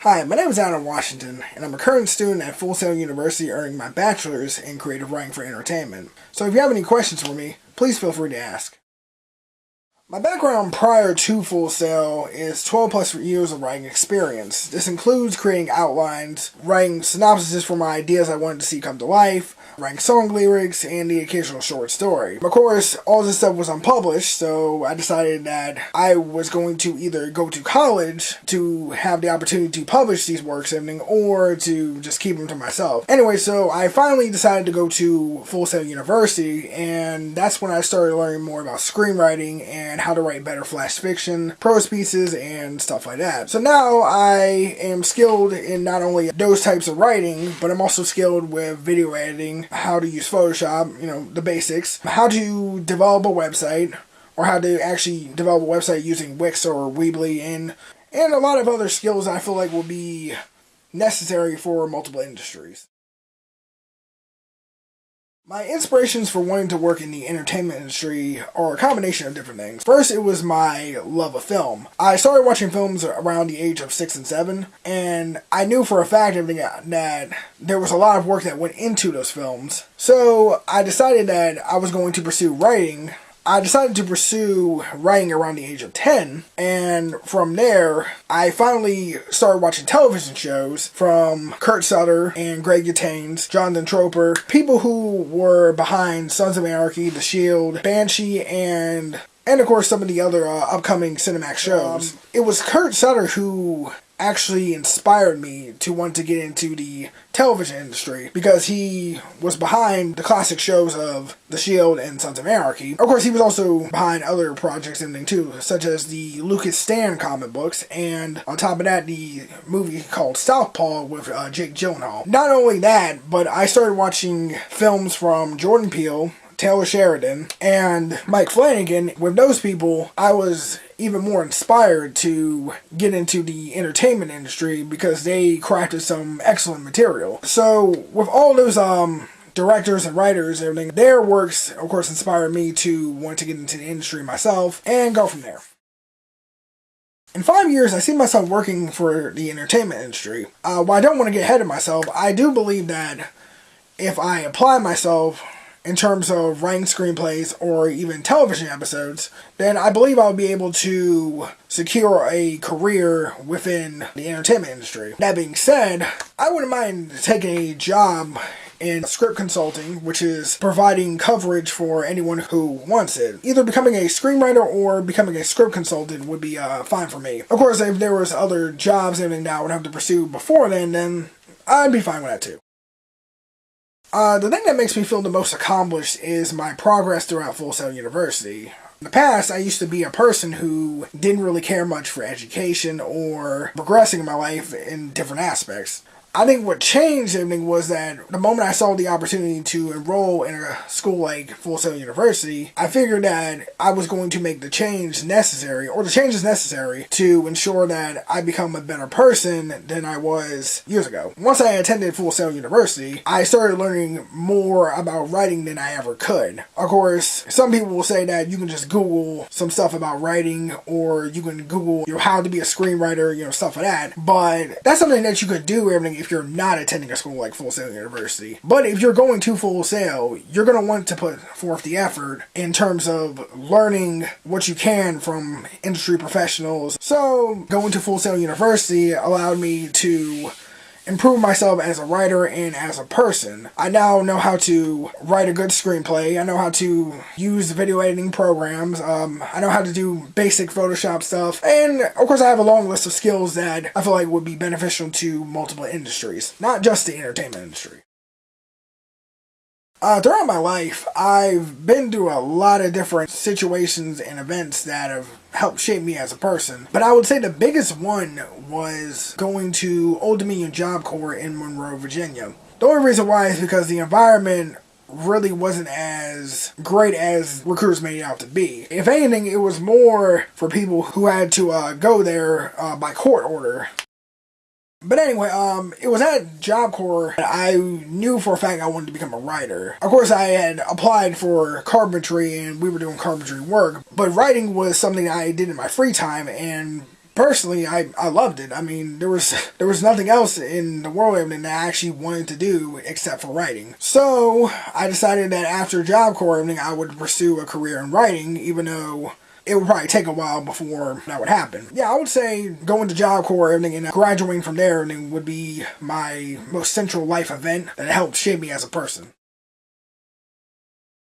Hi, my name is Adam Washington, and I'm a current student at Full Sail University earning my bachelor's in creative writing for entertainment. So if you have any questions for me, please feel free to ask. My background prior to Full Sail is 12 plus years of writing experience. This includes creating outlines, writing synopsises for my ideas I wanted to see come to life, writing song lyrics, and the occasional short story. Of course, all this stuff was unpublished, so I decided that I was going to either go to college to have the opportunity to publish these works or to just keep them to myself. Anyway, so I finally decided to go to Full Sail University, and that's when I started learning more about screenwriting and how to write better flash fiction, prose pieces, and stuff like that. So now I am skilled in not only those types of writing, but I'm also skilled with video editing, how to use Photoshop, the basics, how to develop a website, or how to actually develop a website using Wix or Weebly, and a lot of other skills I feel like will be necessary for multiple industries. My inspirations for wanting to work in the entertainment industry are a combination of different things. First, it was my love of film. I started watching films around the age of 6 and 7, and I knew for a fact that there was a lot of work that went into those films. So I decided that I was going to pursue writing. I decided to pursue writing around the age of 10, and from there, I finally started watching television shows from Kurt Sutter and Greg Yataines, Jonathan Troper, people who were behind Sons of Anarchy, The Shield, Banshee, and of course some of the other upcoming Cinemax shows. It was Kurt Sutter who actually inspired me to want to get into the television industry because he was behind the classic shows of The Shield and Sons of Anarchy. Of course, he was also behind other projects and things too, such as the Lucas Stan comic books, and on top of that, the movie called Southpaw with Jake Gyllenhaal. Not only that, but I started watching films from Jordan Peele, Taylor Sheridan, and Mike Flanagan. With those people, I was even more inspired to get into the entertainment industry because they crafted some excellent material. So with all those directors and writers and everything, their works of course inspired me to want to get into the industry myself and go from there. In 5 years, I see myself working for the entertainment industry. While I don't want to get ahead of myself, I do believe that if I apply myself in terms of writing screenplays or even television episodes, then I believe I'll be able to secure a career within the entertainment industry. That being said, I wouldn't mind taking a job in script consulting, which is providing coverage for anyone who wants it. Either becoming a screenwriter or becoming a script consultant would be fine for me. Of course, if there was other jobs and everything that I would have to pursue before then I'd be fine with that too. The thing that makes me feel the most accomplished is my progress throughout Full Sail University. In the past, I used to be a person who didn't really care much for education or progressing in my life in different aspects. I think what changed everything was that the moment I saw the opportunity to enroll in a school like Full Sail University, I figured that I was going to make the change necessary, or the changes necessary, to ensure that I become a better person than I was years ago. Once I attended Full Sail University, I started learning more about writing than I ever could. Of course, some people will say that you can just Google some stuff about writing, or you can Google how to be a screenwriter, stuff like that, but that's something that you could do if you're not attending a school like Full Sail University. But if you're going to Full Sail, you're going to want to put forth the effort in terms of learning what you can from industry professionals. So going to Full Sail University allowed me to improve myself as a writer and as a person. I now know how to write a good screenplay. I know how to use video editing programs. I know how to do basic Photoshop stuff. And of course I have a long list of skills that I feel like would be beneficial to multiple industries, not just the entertainment industry. Throughout my life, I've been through a lot of different situations and events that have helped shape me as a person. But I would say the biggest one was going to Old Dominion Job Corps in Monroe, Virginia. The only reason why is because the environment really wasn't as great as recruiters made it out to be. If anything, it was more for people who had to go there by court order. But anyway, it was at Job Corps that I knew for a fact I wanted to become a writer. Of course, I had applied for carpentry and we were doing carpentry work, but writing was something I did in my free time, and personally, I loved it. I mean, there was nothing else in the world that I actually wanted to do except for writing. So I decided that after Job Corps editing, I would pursue a career in writing, even though it would probably take a while before that would happen. Yeah, I would say going to Job Corps editing and graduating from there would be my most central life event that helped shape me as a person.